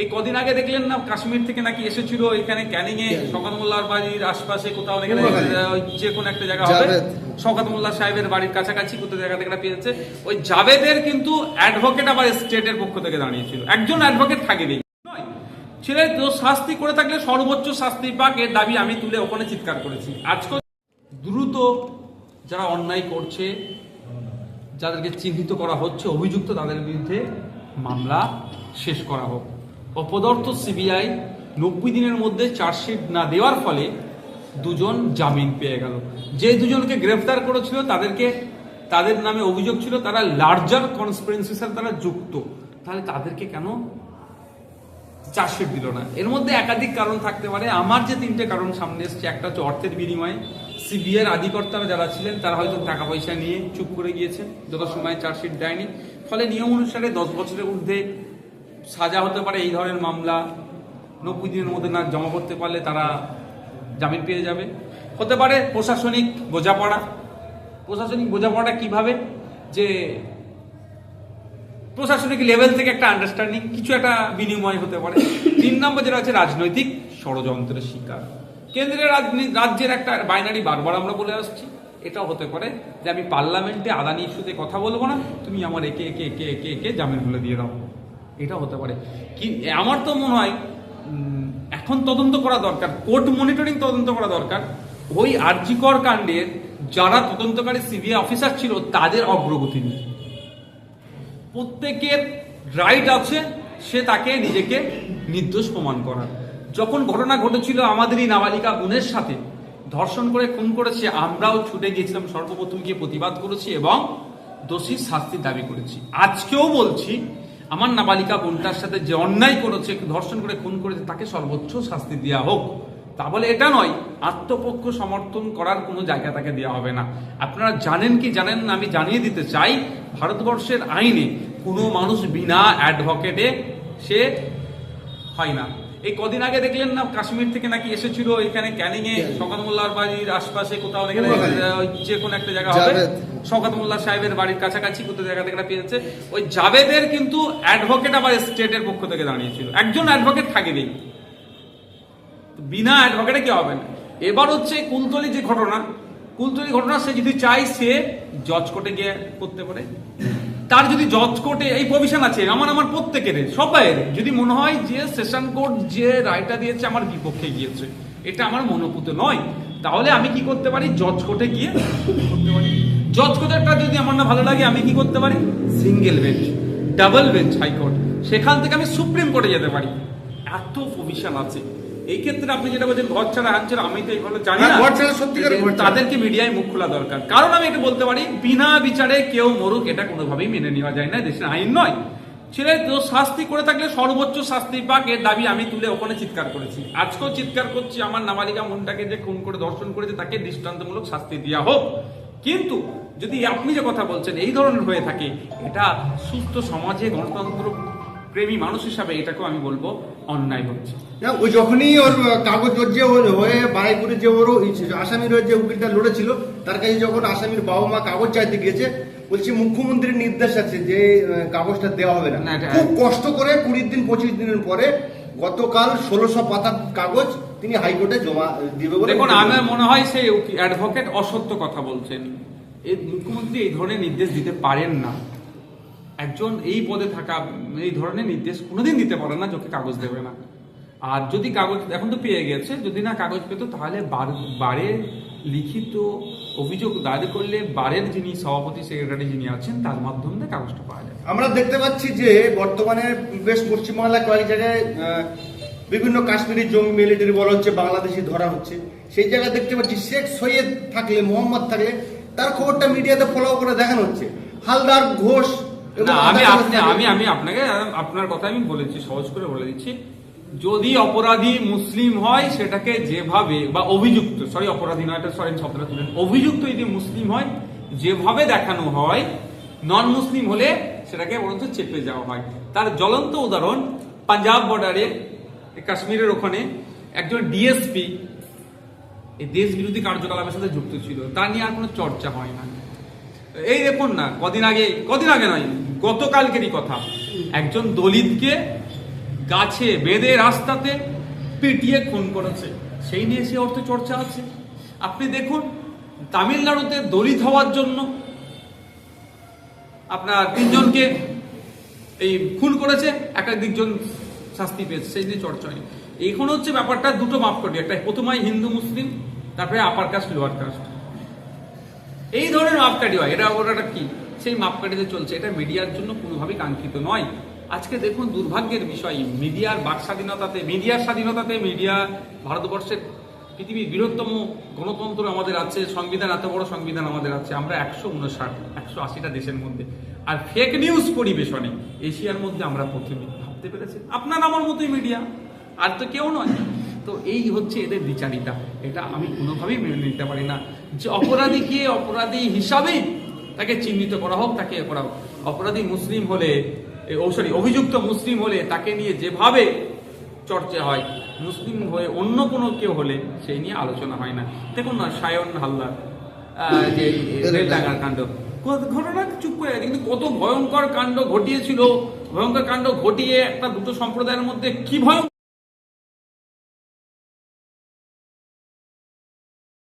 এই কদিন আগে দেখলেন না কাশ্মীর থেকে নাকি এসেছিল এখানে ক্যানিং এ শওকত মোল্লার বাড়ির আশপাশে কোথাও এখানে যে কোনো একটা জায়গা হবে, শওকত মোল্লা সাহেবের বাড়ির কাছাকাছি কোথাও জায়গা থেকে পেয়েছে। ওই জাভেদের কিন্তু অ্যাডভোকেট আবার স্টেটের পক্ষ থেকে দাঁড়িয়েছিল, একজন অ্যাডভোকেট থাকেনি নয় ছেলে তো শাস্তি করে থাকলে সর্বোচ্চ শাস্তি পাক, এর দাবি আমি তুলে ওখানে চিৎকার করেছি। আজকে দ্রুত যারা অন্যায় করছে, যাদেরকে চিহ্নিত করা হচ্ছে অভিযুক্ত, তাদের বিরুদ্ধে মামলা শেষ করা হোক। অপদার্থ সিবিআই 90 দিনের মধ্যে চার্জশিট না দেওয়ার ফলে দুজন জামিন পেয়ে গেল। যে দুজনকে গ্রেফতার করেছিল তাদের নামে অভিযোগ ছিল তারা লার্জার কনস্পিরেন্সির সাথে তারা যুক্ত, তাহলে তাদেরকে কেন চার্জশিট দিল না? এর মধ্যে একাধিক কারণ থাকতে পারে। আমার যে 3টে কারণ সামনে এসছে, একটা হচ্ছে অর্থের বিনিময়ে। সিবিআইয়ের আধিকর্তারা যারা ছিলেন তারা হয়তো টাকা পয়সা নিয়ে চুপ করে গিয়েছেন, যত সময় চার্জশিট দেয়নি, ফলে নিয়ম অনুসারে 10 বছরের ঊর্ধ্বে সাজা হতে পারে। এই ধরনের মামলা 90 দিনের মধ্যে না জমা করতে পারলে তারা জামিন পেয়ে যাবে। হতে পারে প্রশাসনিক বোঝাপড়া কিভাবে, যে প্রশাসনিক লেভেল থেকে একটা আন্ডারস্ট্যান্ডিং, কিছু একটা বিনিময় হতে পারে। 3 নম্বর যেটা হচ্ছে রাজনৈতিক ষড়যন্ত্রের শিকার। কেন্দ্রের রাজ্যের একটা বাইনারি বারবার আমরা বলে আসছি, এটাও হতে পারে যে আমি পার্লামেন্টে আদানি ইস্যুতে কথা বলবো না, তুমি আমার একে একে একে একে একে জামিন বলে দিয়ে দাও, এটা হতে পারে। কি আমার তো মনে হয় এখন তদন্ত করা দরকার, কোর্ট মনিটরিং তদন্ত করা দরকার। ওই আরজিকর কাণ্ডের যারা তদন্তকারী সিবিআই অফিসার ছিল তাদের অগ্রগতি নিয়ে প্রত্যেকের রাইট আছে সে তাকে নিজেকে নির্দোষ প্রমাণ করার। যখন ঘটনা ঘটেছিল আমাদেরই নাবালিকা বোনের সাথে ধর্ষণ করে খুন করেছে, আমরাও ছুটে গিয়েছিলাম, সর্বপ্রথম গিয়ে প্রতিবাদ করেছি এবং দোষীর শাস্তির দাবি করেছি। আজকেও বলছি, আমার নাবালিকা বোনটার সাথে যে অন্যায় করেছে, ধর্ষণ করে খুন করেছে, তাকে সর্বোচ্চ শাস্তি দেওয়া হোক। তা বলে এটা নয় আত্মপক্ষ সমর্থন করার কোনো জায়গা তাকে দেওয়া হবে না। আপনারা জানেন কি জানেন না, আমি জানিয়ে দিতে চাই, ভারতবর্ষের আইনে কোনো মানুষ বিনা অ্যাডভোকেটে সে হয় না। এই কদিন আগে দেখলেন না কাশ্মীর থেকে নাকি এসেছিল এখানে ক্যানিং এ শওকত মোল্লার বাড়ির আশপাশে কোথাও এখানে যে কোনো একটা জায়গা হবে, শওকত মোল্লা সাহেবের বাড়ির কাছাকাছি কোথাও জায়গা থেকে পেয়েছে। ওই জাভেদের কিন্তু অ্যাডভোকেট আবার স্টেটের পক্ষ থেকে দাঁড়িয়েছিল, একজন অ্যাডভোকেট থাকেনি, বিনা অ্যাডভোকেটে কি হবে না। এবার হচ্ছে কুলতলি ঘটনা, সে যদি চাই সে জজ কোর্টে গিয়ে করতে পারে। তার যদি জজ কোর্টে এই প্রভিশন আছে, আমার প্রত্যেকের সবাইয়ের যদি মনে হয় যে সেশন কোর্ট যে রায়টা দিয়েছে আমার বিপক্ষে গিয়েছে, এটা আমার মনোপুত নয়, তাহলে আমি কি করতে পারি, জজ কোর্টে গিয়ে করতে পারি। জজ কোর্টেরটা যদি আমার না ভালো লাগে, আমি কি করতে পারি, single bench, double bench high court, সেখান থেকে আমি সুপ্রিম কোর্টে যেতে পারি। এত প্রভিশন আছে। এই ক্ষেত্রে আপনি যেটা বলছেন ঘর ছাড়া হাত ছাড়া, আমি তো এইগুলো জানি না, তাদেরকে মিডিয়ায় মুখ খোলা দরকার। কারণ আমি এটা বলতে পারি, বিনা বিচারে কেউ মরুক এটা কোনোভাবেই মেনে নেওয়া যায় না, দেশের আইন নয়। ছেলে তো শাস্তি করে থাকলে সর্বোচ্চ শাস্তি পাক, এর দাবি আমি তুলে ওখানে চিৎকার করেছি। আজকেও চিৎকার করছি, আমার নাবালিকা মনটাকে যে খুন করে ধর্ষণ করেছে তাকে দৃষ্টান্তমূলক শাস্তি দেওয়া হোক। কিন্তু যদি আপনি যে কথা বলছেন এই ধরনের হয়ে থাকে, এটা সুস্থ সমাজে গণতন্ত্র প্রেমী মানুষ হিসাবে এটাকেও আমি বলবো অন্যায় হচ্ছে। ওই যখনই ওর কাগজ যে হয়ে বারাইপুরে যে ওর আসামির যে উকিলটা লড়েছিল, তার কাছে যখন আসামির বাবা মা কাগজ চাইতে গিয়েছে, বলছি মুখ্যমন্ত্রীর নির্দেশ আছে যে কাগজটা দেওয়া হবে না। খুব কষ্ট করে 20 দিন 25 দিনের পরে গতকাল 1600 পাতার কাগজ তিনি হাইকোর্টে জমা দিবে বলে। দেখুন, আমার মনে হয় সেই অ্যাডভোকেট অসত্য কথা বলছেন। এই মুখ্যমন্ত্রী এই ধরনের নির্দেশ দিতে পারেন না। একজন এই পদে থাকা এই ধরনের নির্দেশ কোনোদিন দিতে পারে না যাকে কাগজ দেবে না। আর যদি কাগজ এখন তো পেয়ে গেছে, যদি না কাগজ পেত তাহলে বারের লিখিত অভিযোগ দায়ের করলে বারের যিনি সভাপতি সেক্রেটারি যিনি আছেন তার মাধ্যমে কাগজটা পাওয়া যায়। আমরা দেখতে পাচ্ছি যে বর্তমানে বেশ পশ্চিমবাংলায় কয়েক জায়গায় বিভিন্ন কাশ্মীরি জঙ্গি মিলিটারি বলা হচ্ছে, বাংলাদেশি ধরা হচ্ছে। সেই জায়গায় দেখতে পাচ্ছি শেখ সৈয়দ থাকলে, মোহাম্মদ থাকলে তার খবরটা মিডিয়াতে ফলো করে দেখানো হচ্ছে। হালদার, ঘোষ, আমি আপনাকে আপনার কথা আমি বলেছি, সহজ করে বলে দিচ্ছি, যদি অপরাধী মুসলিম হয় সেটাকে যেভাবে বা অভিযুক্ত, অপরাধী নয়, শব্দটা তুলেন, অভিযুক্ত যদি মুসলিম হয় যেভাবে দেখানো হয়, নন মুসলিম হলে সেটাকে বরঞ্চ চেপে যাওয়া হয়। তার জ্বলন্ত উদাহরণ পাঞ্জাব বর্ডারে কাশ্মীরের ওখানে একজন ডিএসপি এই দেশ বিরোধী কার্যকলাপের সাথে যুক্ত ছিল, তা নিয়ে আর কোনো চর্চা হয় না। এই দেখুন না, কদিন আগে নয়, গতকালকেরই কথা, একজন দলিতকে গাছে বেঁধে রাস্তাতে পিটিয়ে খুন করেছে, সেই নিয়ে সে অর্থ চর্চা আছে। আপনি দেখুন তামিলনাড়ুতে দলিত হওয়ার জন্য আপনার 3 জনকে এই খুন করেছে, একজন শাস্তি পেয়েছে, সেই নিয়ে চর্চা হয়। এখন হচ্ছে ব্যাপারটা দুটো মাপকাঠি, একটা প্রথমে হিন্দু মুসলিম, তারপরে আপার কাস্ট লোয়ার কাস্ট, এই ধরনের মাপকাঠি হয়। এটা ওটা কি সেই মাপকাঠিতে চলছে, এটা মিডিয়ার জন্য কোনোভাবেই কাঙ্ক্ষিত নয়। আজকে দেখুন দুর্ভাগ্যের বিষয়, মিডিয়ার বাক স্বাধীনতাতে, মিডিয়ার স্বাধীনতাতে, মিডিয়া ভারতবর্ষের পৃথিবীর বৃহত্তম গণতন্ত্র আমাদের আছে, সংবিধান, এত বড় সংবিধান আমাদের আছে, আমরা 180টা দেশের মধ্যে, আর ফেক নিউজ পরিবেশনে এশিয়ার মধ্যে আমরা প্রথমে। ভাবতে পেরেছি আপনার আমার মতোই মিডিয়া, আর তো কেউ নয়। তো এই হচ্ছে এদের বিচারিতা, এটা আমি কোনোভাবেই মেনে নিতে পারি না যে অপরাধীকে অপরাধী হিসাবেই তাকে চিহ্নিত করা হোক, তাকে করা হোক। অপরাধী মুসলিম হলে, অভিযুক্ত মুসলিম হলে তাকে নিয়ে যেভাবে চর্চা হয়, মুসলিম হয়ে অন্য কোনো কেউ হলে সেই নিয়ে আলোচনা হয় না। দেখুন না সায়ন হালদার যে রেলডাঙ্গার কাণ্ড, ঘটনা চুপ করে আছে, কিন্তু কত ভয়ঙ্কর কাণ্ড ঘটিয়েছিল, ভয়ঙ্কর কাণ্ড ঘটিয়ে একটা দুটো সম্প্রদায়ের মধ্যে কি ভয়ঙ্কর